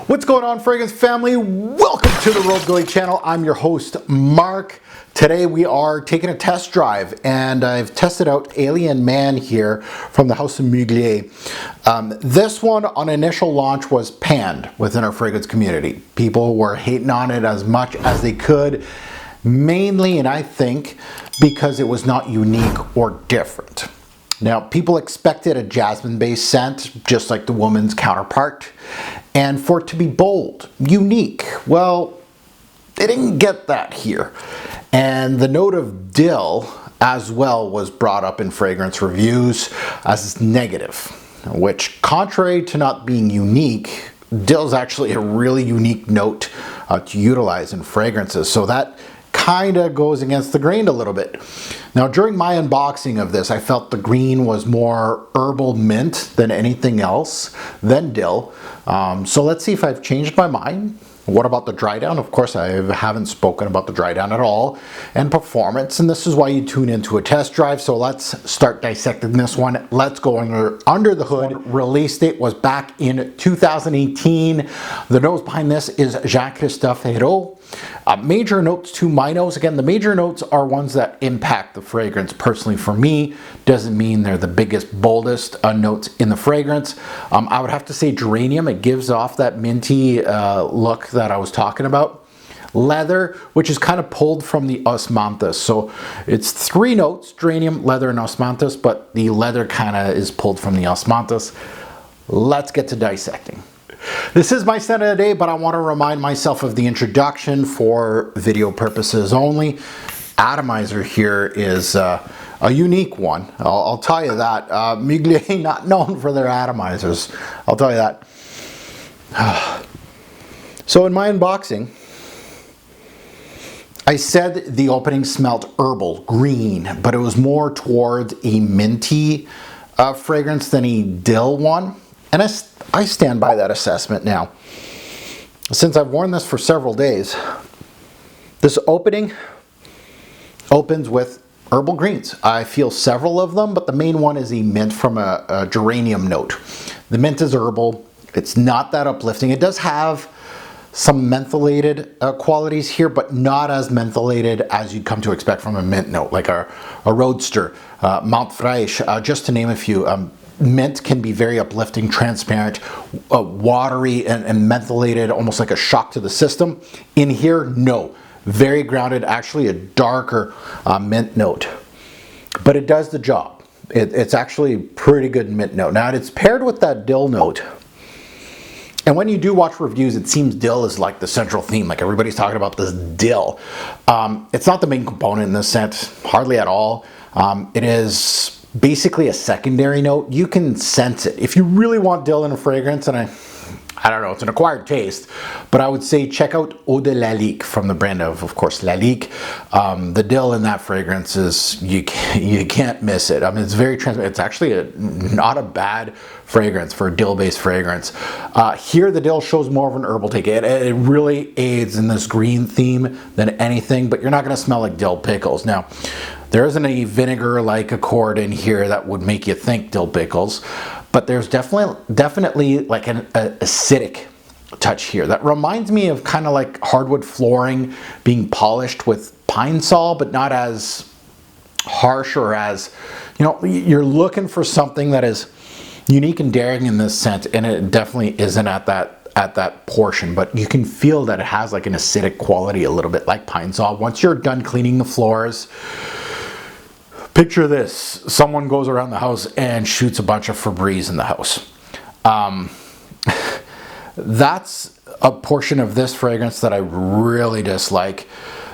What's going on, fragrance family? Welcome to the Rogue Dilly channel. I'm your host, Mark. Today we are taking a test drive, and I've tested out Alien Man here from the House of Mugler. This one on initial launch was panned within our fragrance community. People were hating on it as much as they could, mainly, and I think, because it was not unique or different. Now, people expected a jasmine-based scent, just like the woman's counterpart, and for it to be bold, unique. Well, they didn't get that here. And the note of dill as well was brought up in fragrance reviews as negative, which, contrary to not being unique, dill is actually a really unique note to utilize in fragrances. So that kind of goes against the grain a little bit. Now, during my unboxing of this, I felt the green was more herbal mint than anything else than dill. So let's see if I've changed my mind. What about the dry down? Of course, I haven't spoken about the dry down at all, and performance, and this is why you tune into a test drive. So let's start dissecting this one. Let's go under the hood. Release date was back in 2018. The nose behind this is Jean-Christophe Hérault. Major notes to my nose. Again, the major notes are ones that impact the fragrance. Personally, for me, doesn't mean they're the biggest, boldest notes in the fragrance. I would have to say geranium. It gives off that minty look that I was talking about. Leather, which is kind of pulled from the osmanthus. So it's three notes: geranium, leather, and osmanthus, but the leather kind of is pulled from the osmanthus. Let's get to dissecting. This is my scent of the day, but I want to remind myself of the introduction for video purposes only. Atomizer here is a unique one. I'll tell you that. Mugler not known for their atomizers. I'll tell you that. So in my unboxing, I said the opening smelled herbal, green, but it was more towards a minty fragrance than a dill one. And I stand by that assessment now. Since I've worn this for several days, this opening opens with herbal greens. I feel several of them, but the main one is a mint from a geranium note. The mint is herbal. It's not that uplifting. It does have some mentholated qualities here, but not as mentholated as you'd come to expect from a mint note, like a roadster, Mount Fresh, just to name a few. Mint can be very uplifting, transparent, watery, and mentholated, almost like a shock to the system. In here, no. Very grounded, actually a darker mint note. But it does the job. It's actually a pretty good mint note. Now, it's paired with that dill note. And when you do watch reviews, it seems dill is like the central theme. Like everybody's talking about this dill. It's not the main component in this scent, hardly at all. It is basically a secondary note. You can sense it. If you really want dill in a fragrance, and I don't know, it's an acquired taste, but I would say check out Eau de Lalique from the brand of course, Lalique. The dill in that fragrance is, you can't miss it. I mean, it's very transparent. It's actually not a bad fragrance for a dill-based fragrance. Here, the dill shows more of an herbal take. It really aids in this green theme than anything, but you're not going to smell like dill pickles. Now, there isn't a vinegar-like accord in here that would make you think dill pickles, but there's definitely like an acidic touch here that reminds me of kind of like hardwood flooring being polished with pine sol, but not as harsh or as, you know, you're looking for something that is unique and daring in this scent, and it definitely isn't at that portion, but you can feel that it has like an acidic quality, a little bit like pine sol. Once you're done cleaning the floors, picture this: someone goes around the house and shoots a bunch of Febreze in the house. That's a portion of this fragrance that I really dislike.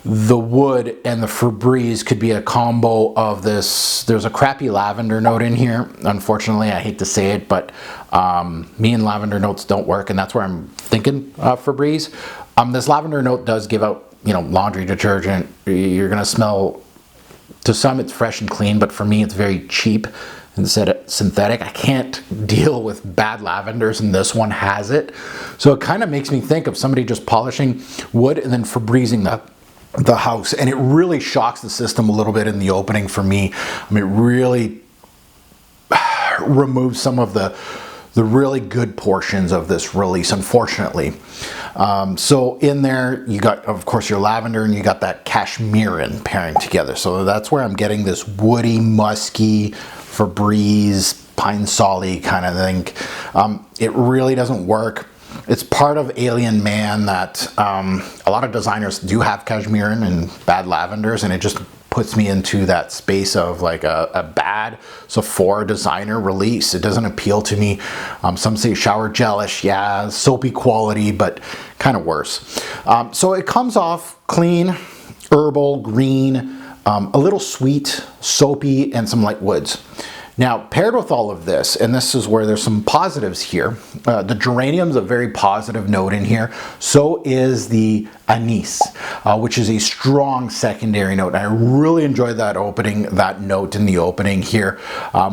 The wood and the Febreze could be a combo of this. There's a crappy lavender note in here. Unfortunately, I hate to say it, but me and lavender notes don't work, and that's where I'm thinking Febreze. This lavender note does give out, you know, laundry detergent. You're gonna smell, to some it's fresh and clean, but for me it's very cheap instead of synthetic. I can't deal with bad lavenders, and this one has it. So it kind of makes me think of somebody just polishing wood and then Febrezing the house, and it really shocks the system a little bit in the opening for me. I mean, it really removes some of the the really good portions of this release, unfortunately. So in there, you got, of course, your lavender, and you got that cashmerean pairing together. So that's where I'm getting this woody, musky, Febreze, pine solly kind of thing. It really doesn't work. It's part of Alien Man that a lot of designers do have cashmerean and bad lavenders, and it just puts me into that space of like a bad Sephora designer release. It doesn't appeal to me. Some say shower gelish, yeah, soapy quality, but kind of worse. So it comes off clean, herbal, green, a little sweet, soapy, and some light woods. Now, paired with all of this, and this is where there's some positives here, the geranium's a very positive note in here. So is the anise, which is a strong secondary note. And I really enjoyed that note in the opening here,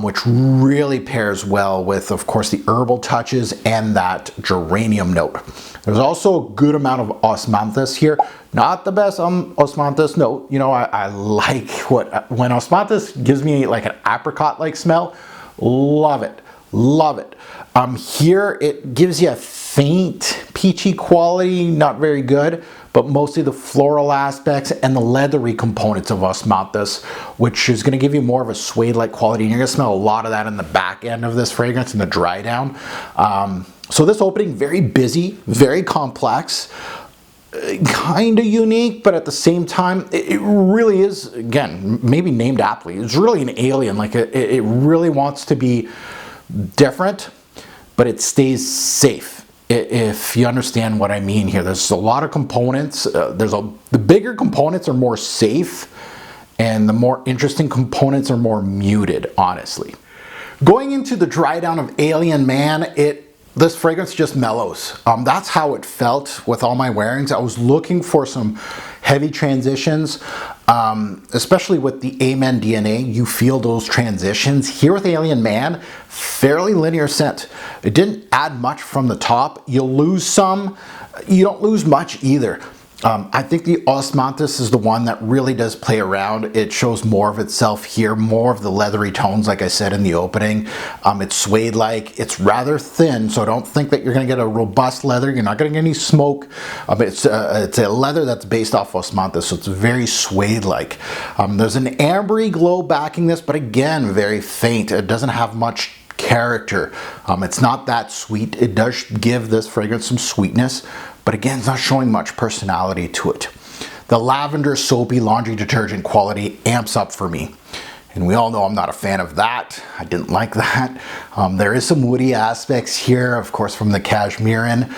which really pairs well with, of course, the herbal touches and that geranium note. There's also a good amount of osmanthus here. Not the best osmanthus note. You know, I like when osmanthus gives me like an apricot-like smell. Love it, love it. Here it gives you a faint peachy quality, not very good, but mostly the floral aspects and the leathery components of osmanthus, which is going to give you more of a suede-like quality. And you're going to smell a lot of that in the back end of this fragrance in the dry down. So this opening, very busy, very complex, kind of unique, but at the same time, it really is, again, maybe named aptly. It's really an alien. Like it really wants to be different, but it stays safe. If you understand what I mean here, there's a lot of components. The bigger components are more safe, and the more interesting components are more muted, honestly. Going into the dry down of Alien Man, this fragrance just mellows. That's how it felt with all my wearings. I was looking for some heavy transitions, especially with the Amen DNA. You feel those transitions. Here with Alien Man, fairly linear scent. It didn't add much from the top. You'll lose some. You don't lose much either. I think the osmanthus is the one that really does play around. It shows more of itself here, more of the leathery tones, like I said in the opening. It's suede-like. It's rather thin, so don't think that you're going to get a robust leather. You're not going to get any smoke. It's a leather that's based off osmanthus, so it's very suede-like. There's an ambery glow backing this, but again, very faint. It doesn't have much character. It's not that sweet. It does give this fragrance some sweetness, but again, it's not showing much personality to it. The lavender soapy laundry detergent quality amps up for me. And we all know I'm not a fan of that. I didn't like that. There is some woody aspects here, of course, from the cashmerean.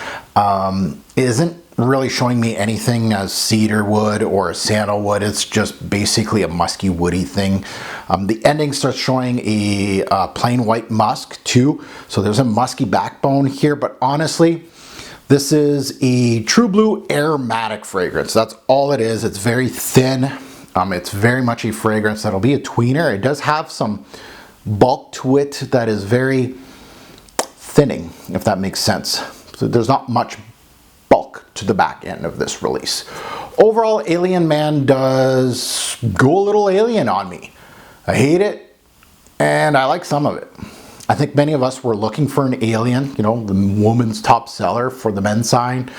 Isn't really showing me anything as cedar wood or sandalwood. It's just basically a musky woody thing. The ending starts showing a plain white musk too. So there's a musky backbone here, but honestly, this is a True Blue aromatic fragrance. That's all it is. It's very thin. It's very much a fragrance that'll be a tweener. It does have some bulk to it that is very thinning, if that makes sense. So there's not much bulk to the back end of this release. Overall, Alien Man does go a little alien on me. I hate it, and I like some of it. I think many of us were looking for an alien, you know, the woman's top seller for the men's side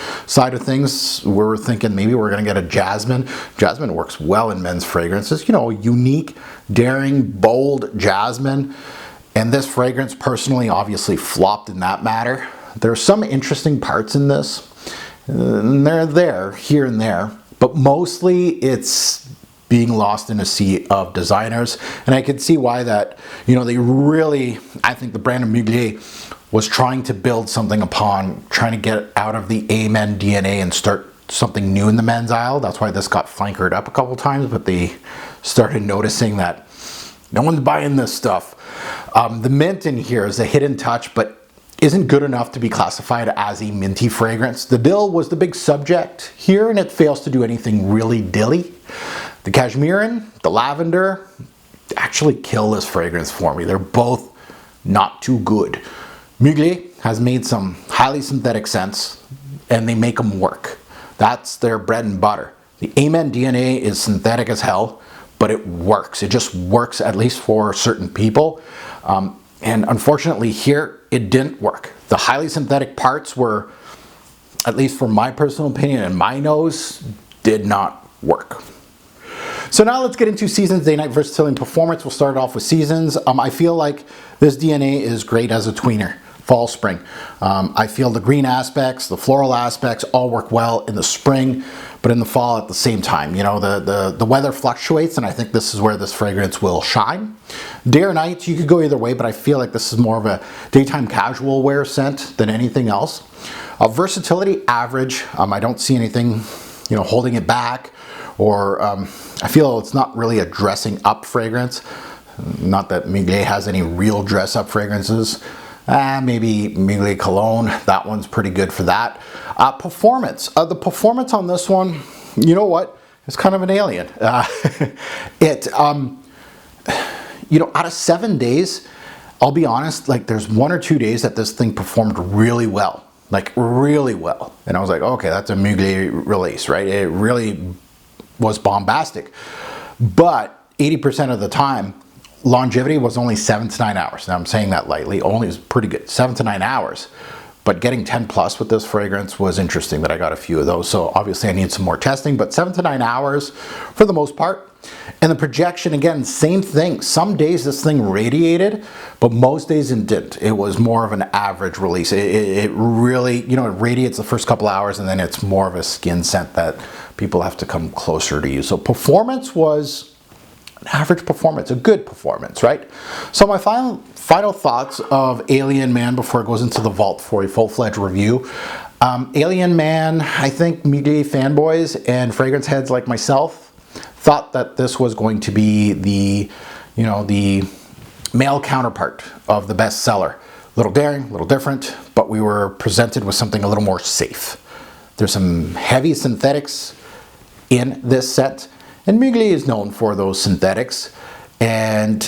of things. We were thinking maybe we're going to get a jasmine. Jasmine works well in men's fragrances, you know, unique, daring, bold jasmine. And this fragrance personally obviously flopped in that matter. There are some interesting parts in this, and they're there, here and there, but mostly it's being lost in a sea of designers. And I could see why that, you know, they really, I think the brand of Mugler was trying to build something upon, trying to get out of the Amen DNA and start something new in the men's aisle. That's why this got flankered up a couple times, but they started noticing that no one's buying this stuff. The mint in here is a hidden touch, but isn't good enough to be classified as a minty fragrance. The dill was the big subject here, and it fails to do anything really dilly. The cashmerean, the lavender, actually kill this fragrance for me. They're both not too good. Mugler has made some highly synthetic scents, and they make them work. That's their bread and butter. The Amen DNA is synthetic as hell, but it works. It just works, at least for certain people. And unfortunately here, it didn't work. The highly synthetic parts were, at least for my personal opinion and my nose, did not work. So now let's get into Seasons, Day, Night, Versatility, and Performance. We'll start off with Seasons. I feel like this DNA is great as a tweener, fall, spring. I feel the green aspects, the floral aspects all work well in the spring, but in the fall at the same time. You know, the weather fluctuates, and I think this is where this fragrance will shine. Day or night, you could go either way, but I feel like this is more of a daytime casual wear scent than anything else. Versatility, average. I don't see anything, you know, holding it back, or I feel it's not really a dressing up fragrance. Not that Mugler has any real dress up fragrances. Maybe Mugler Cologne, that one's pretty good for that. Performance, the performance on this one, you know what? It's kind of an alien. You know, out of 7 days, I'll be honest, like there's 1 or 2 days that this thing performed really well, like really well. And I was like, okay, that's a Mugler release, right? It really was bombastic. But 80% of the time, longevity was only 7 to 9 hours. Now I'm saying that lightly, only is pretty good, 7 to 9 hours. But getting 10 plus with this fragrance was interesting that I got a few of those. So obviously I need some more testing, but 7 to 9 hours for the most part. And the projection, again, same thing. Some days this thing radiated, but most days it didn't. It was more of an average release. It really, you know, it radiates the first couple hours and then it's more of a skin scent that people have to come closer to you. So performance was an average performance, a good performance, right? So my final thoughts of Alien Man before it goes into the vault for a full-fledged review. Alien Man, I think Mugler fanboys and fragrance heads like myself thought that this was going to be the, you know, the male counterpart of the bestseller. A little daring, a little different, but we were presented with something a little more safe. There's some heavy synthetics in this set, and Mugler is known for those synthetics, and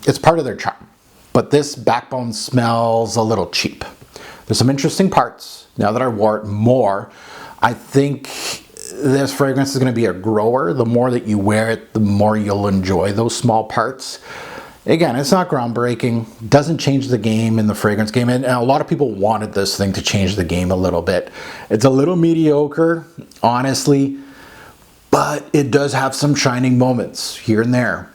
it's part of their charm. But this backbone smells a little cheap. There's some interesting parts. Now that I wore it more, I think this fragrance is going to be a grower. The more that you wear it, the more you'll enjoy those small parts. Again, it's not groundbreaking, doesn't change the game in the fragrance game, and a lot of people wanted this thing to change the game a little bit. It's a little mediocre, honestly, but it does have some shining moments here and there.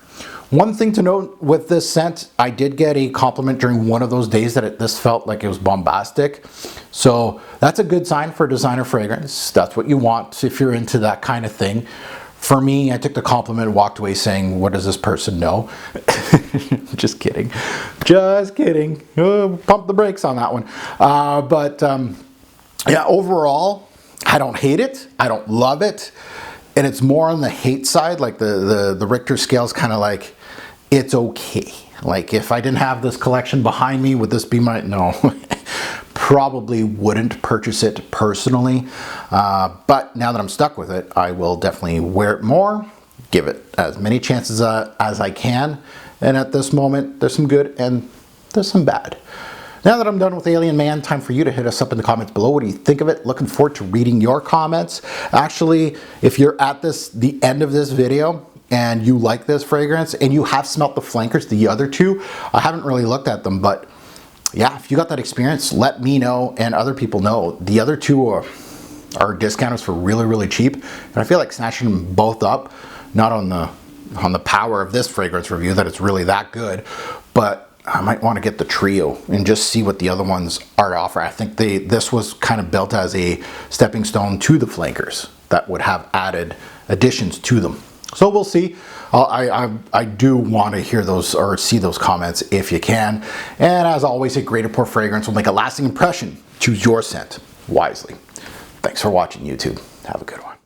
One thing to note with this scent, I did get a compliment during one of those days that this felt like it was bombastic. So that's a good sign for a designer fragrance. That's what you want if you're into that kind of thing. For me, I took the compliment and walked away saying, what does this person know? Just kidding. Just kidding. Oh, pump the brakes on that one. Yeah, overall, I don't hate it. I don't love it. And it's more on the hate side, like the Richter scale is kind of like, it's okay. Like if I didn't have this collection behind me, would this be my, no. Probably wouldn't purchase it personally. But now that I'm stuck with it, I will definitely wear it more, give it as many chances as I can. And at this moment, there's some good and there's some bad. Now that I'm done with Alien Man, time for you to hit us up in the comments below. What do you think of it? Looking forward to reading your comments. Actually, if you're at the end of this video and you like this fragrance and you have smelt the flankers, the other two, I haven't really looked at them, but yeah, if you got that experience, let me know and other people know. The other two are discounted for really, really cheap. And I feel like snatching them both up, not on the power of this fragrance review that it's really that good, but I might want to get the trio and just see what the other ones are to offer. I think this was kind of built as a stepping stone to the flankers that would have added additions to them. So we'll see. I do want to hear those or see those comments if you can. And as always, a great pour fragrance will make a lasting impression. Choose your scent wisely. Thanks for watching, YouTube. Have a good one.